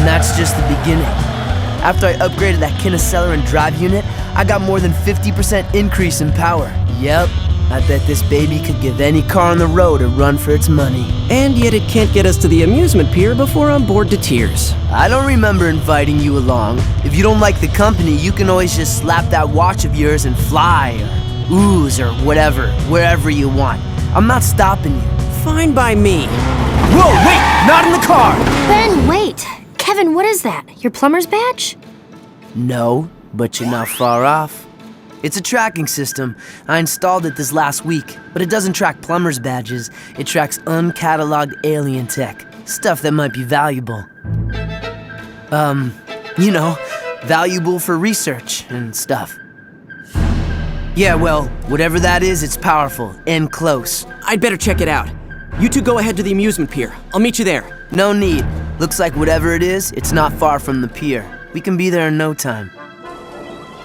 And that's just the beginning. After I upgraded that accelerator and drive unit, I got more than 50% increase in power. Yep, I bet this baby could give any car on the road a run for its money. And yet it can't get us to the amusement pier before on board to Tears. I don't remember inviting you along. If you don't like the company, you can always just slap that watch of yours and fly, or ooze, or whatever, wherever you want. I'm not stopping you. Fine by me. Whoa, wait! Not in the car! Ben, wait! Kevin, what is that? Your plumber's badge? No, but you're not far off. It's a tracking system. I installed it this last week, but it doesn't track plumber's badges. It tracks uncatalogued alien tech, stuff that might be valuable. You know, valuable for research and stuff. Yeah, well, whatever that is, it's powerful and close. I'd better check it out. You two go ahead to the amusement pier. I'll meet you there. No need. Looks like whatever it is, it's not far from the pier. We can be there in no time.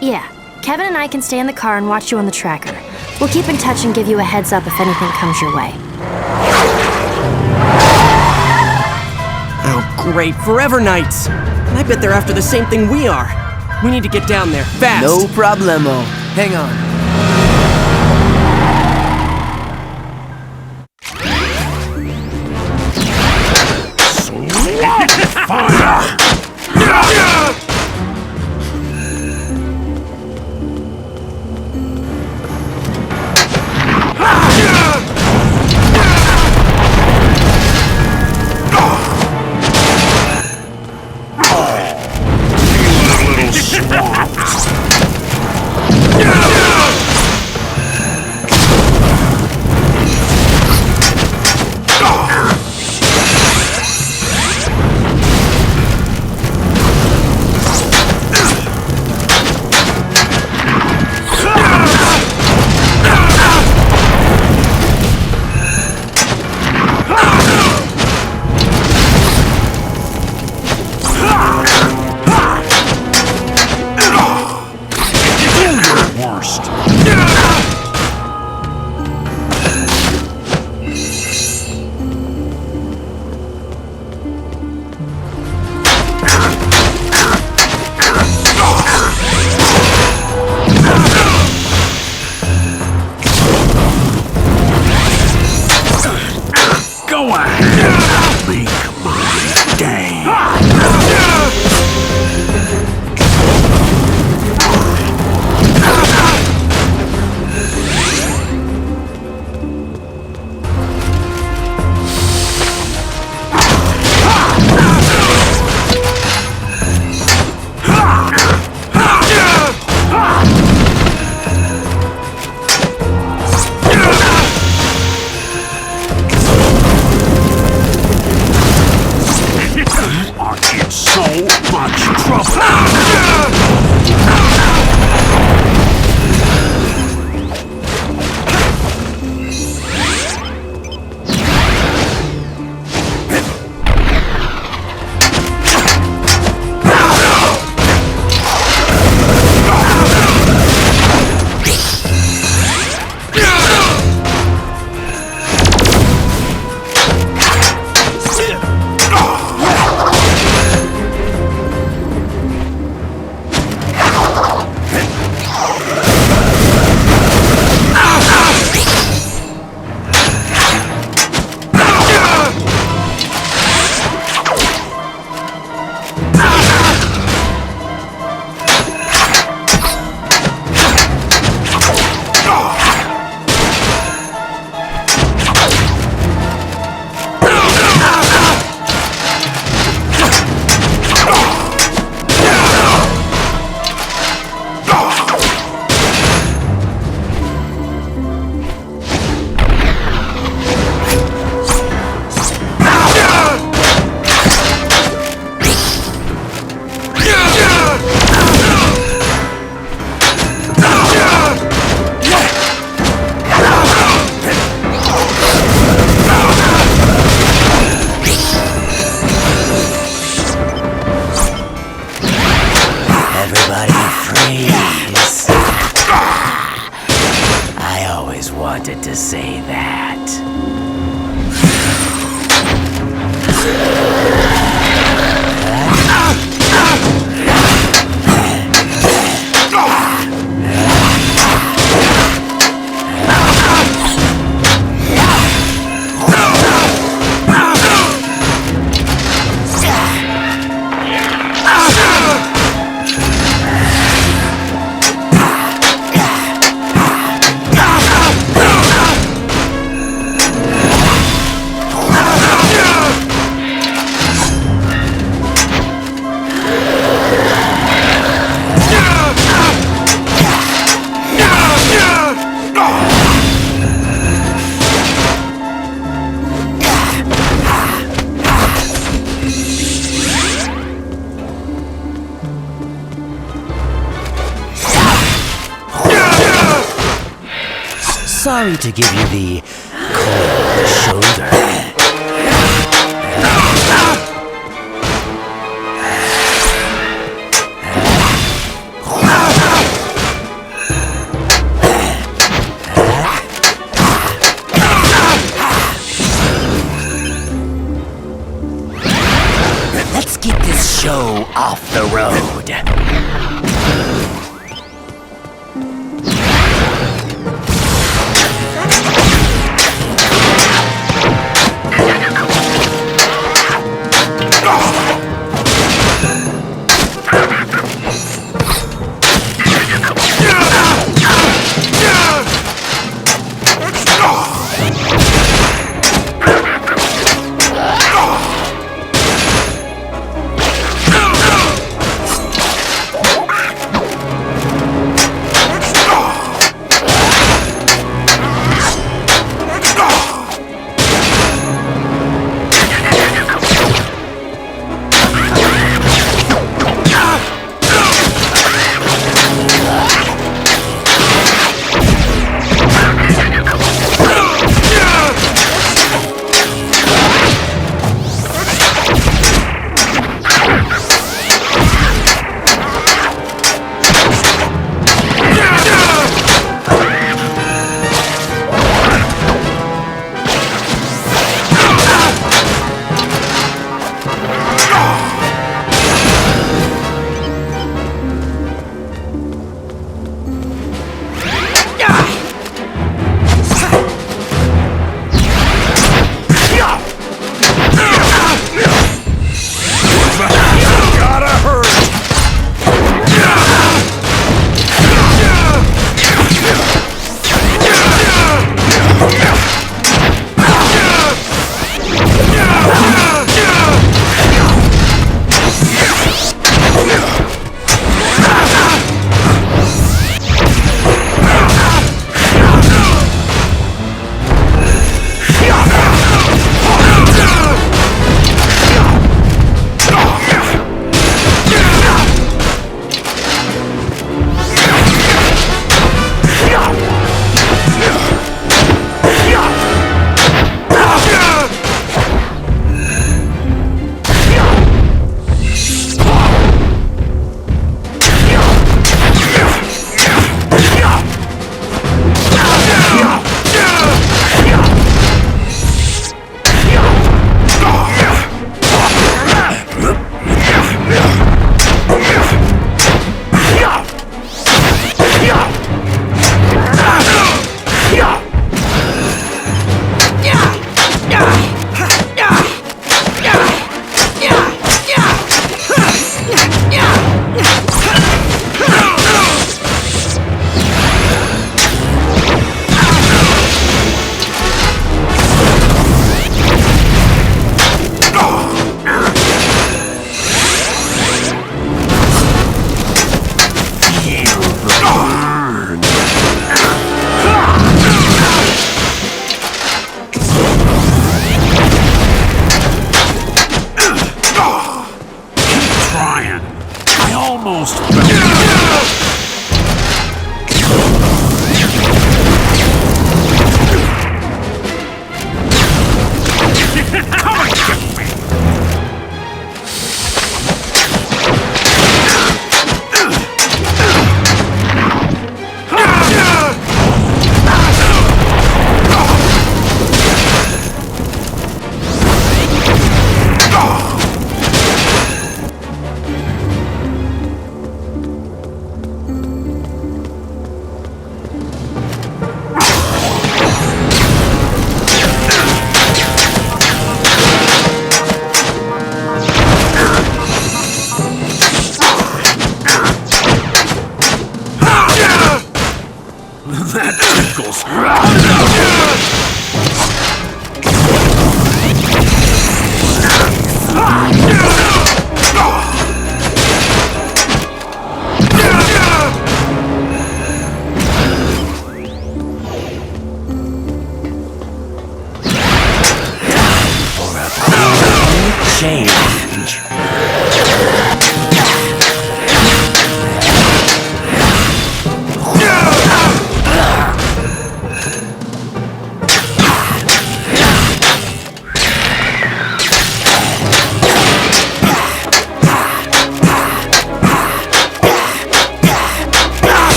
Yeah, Kevin and I can stay in the car and watch you on the tracker. We'll keep in touch and give you a heads up if anything comes your way. Oh, great. Forever Knights. And I bet they're after the same thing we are. We need to get down there, fast. No problemo. Hang on. Fire! sorry to give you the cold shoulder. Let's get this show off the road.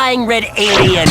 flying red alien.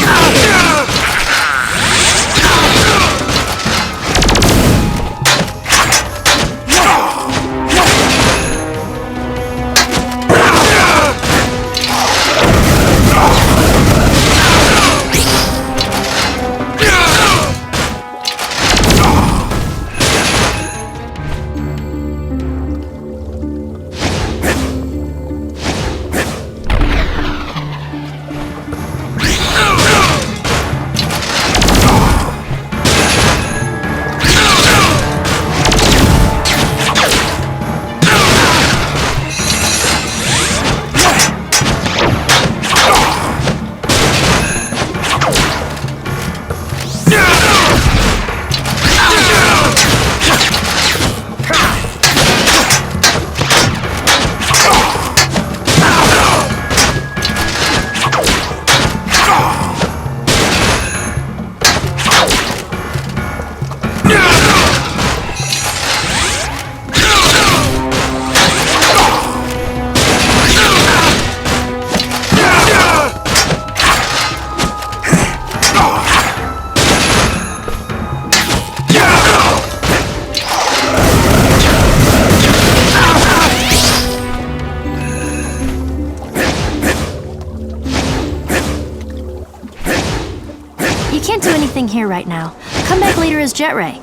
You can't do anything here right now. Come back later as Jet Ray.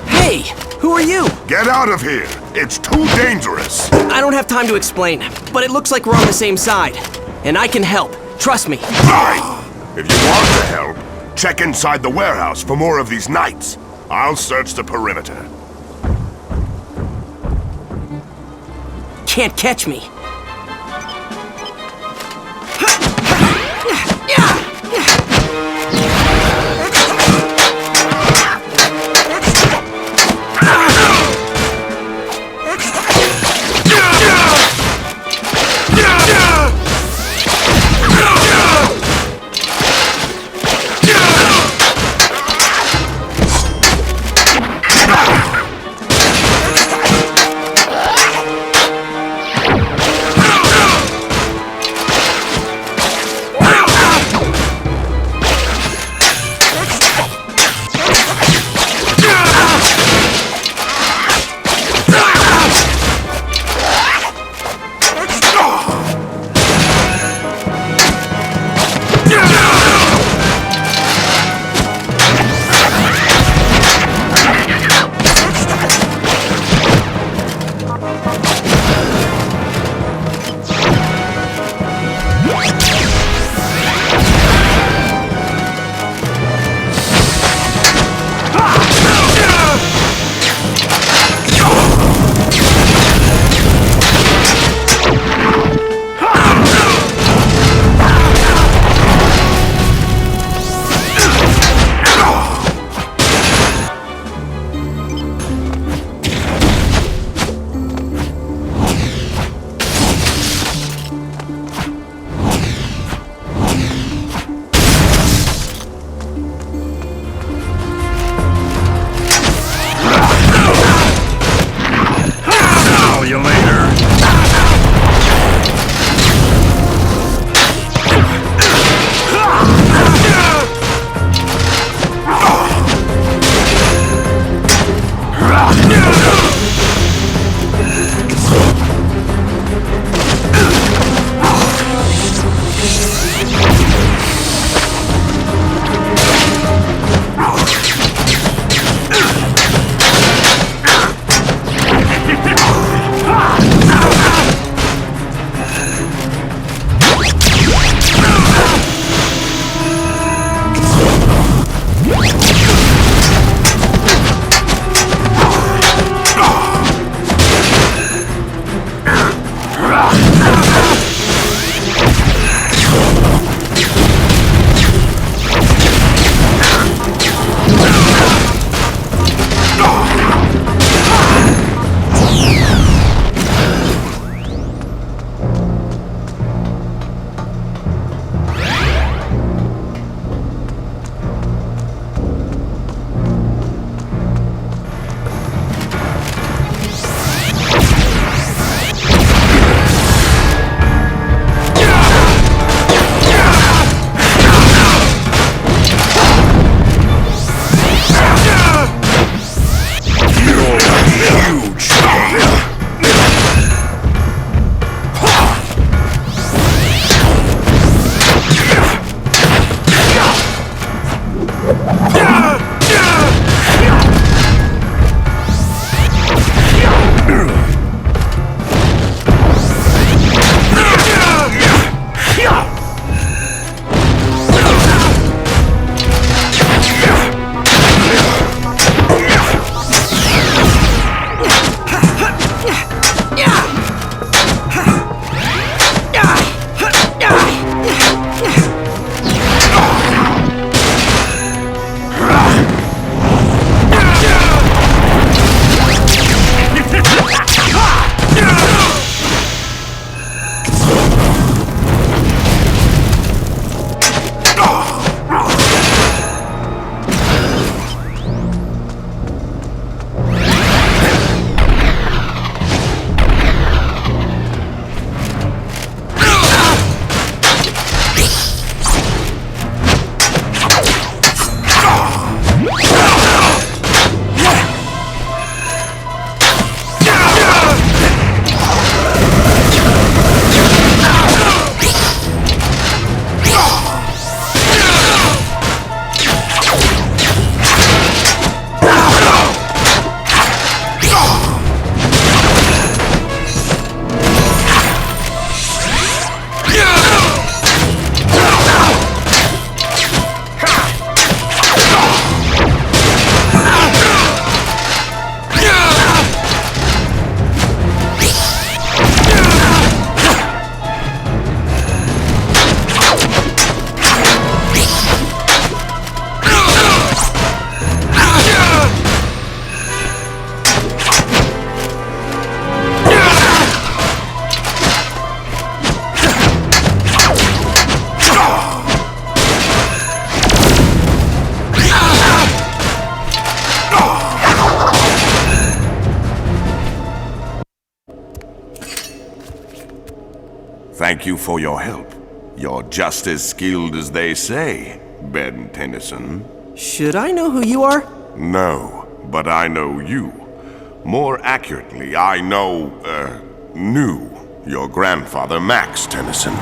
Hey! Who are you? Get out of here! It's too dangerous! I don't have time to explain, but it looks like we're on the same side. And I can help. Trust me. Fine! If you want to help, check inside the warehouse for more of these knights. I'll search the perimeter. Can't catch me. Thank you for your help. You're just as skilled as they say, Ben Tennyson. Should I know who you are? No, but I know you. More accurately, I knew your grandfather, Max Tennyson.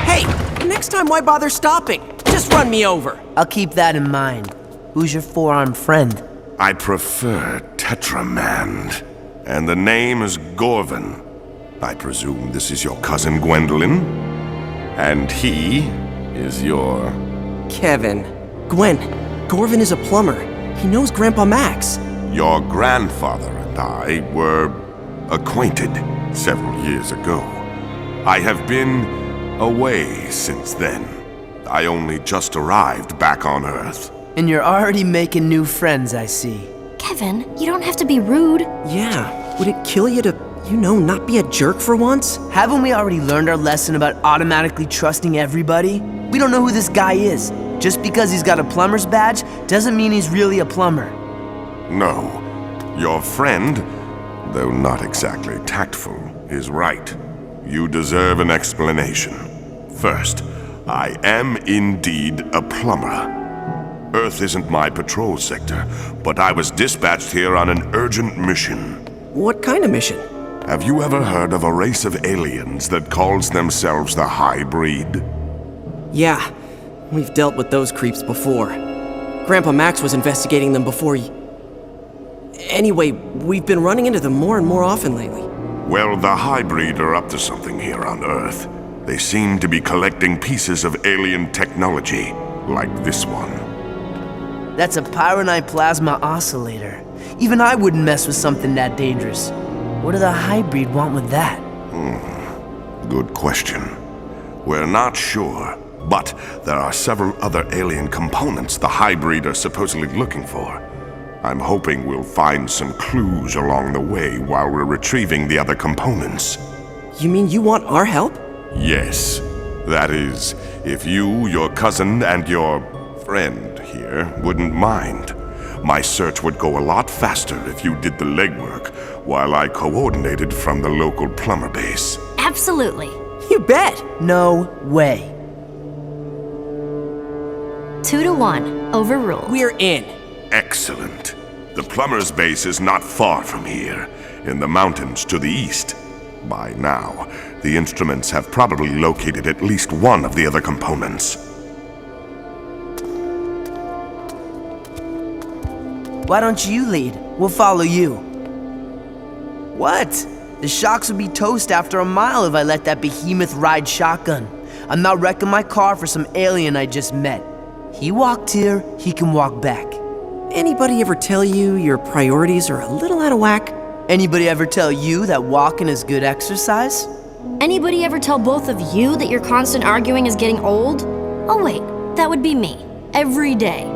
Hey, next time why bother stopping? Just run me over. I'll keep that in mind. Who's your four-armed friend? I prefer Tetramand, and the name is Gorvin. I presume this is your cousin Gwendolyn? And he is your... Kevin. Gwen, Gorvin is a plumber. He knows Grandpa Max. Your grandfather and I were acquainted several years ago. I have been away since then. I only just arrived back on Earth. And you're already making new friends, I see. Kevin, you don't have to be rude. Yeah, would it kill you to, not be a jerk for once? Haven't we already learned our lesson about automatically trusting everybody? We don't know who this guy is. Just because he's got a plumber's badge doesn't mean he's really a plumber. No, your friend, though not exactly tactful, is right. You deserve an explanation. First, I am indeed a plumber. Earth isn't my patrol sector, but I was dispatched here on an urgent mission. What kind of mission? Have you ever heard of a race of aliens that calls themselves the Hybrid? Yeah, we've dealt with those creeps before. Grandpa Max was investigating them before Anyway, we've been running into them more and more often lately. Well, the Hybrid are up to something here on Earth. They seem to be collecting pieces of alien technology, like this one. That's a pyronite plasma oscillator. Even I wouldn't mess with something that dangerous. What do the Hybrid want with that? Good question. We're not sure, but there are several other alien components the Hybrid are supposedly looking for. I'm hoping we'll find some clues along the way while we're retrieving the other components. You mean you want our help? Yes. That is, if you, your cousin, and your friend here wouldn't mind. My search would go a lot faster if you did the legwork while I coordinated from the local plumber base. Absolutely. You bet. No way. 2-1, overruled. We're in. Excellent. The plumber's base is not far from here, in the mountains to the east. By now, the instruments have probably located at least one of the other components. Why don't you lead? We'll follow you. What? The shocks would be toast after a mile if I let that behemoth ride shotgun. I'm not wrecking my car for some alien I just met. He walked here, he can walk back. Anybody ever tell you your priorities are a little out of whack? Anybody ever tell you that walking is good exercise? Anybody ever tell both of you that your constant arguing is getting old? Oh wait, that would be me. Every day.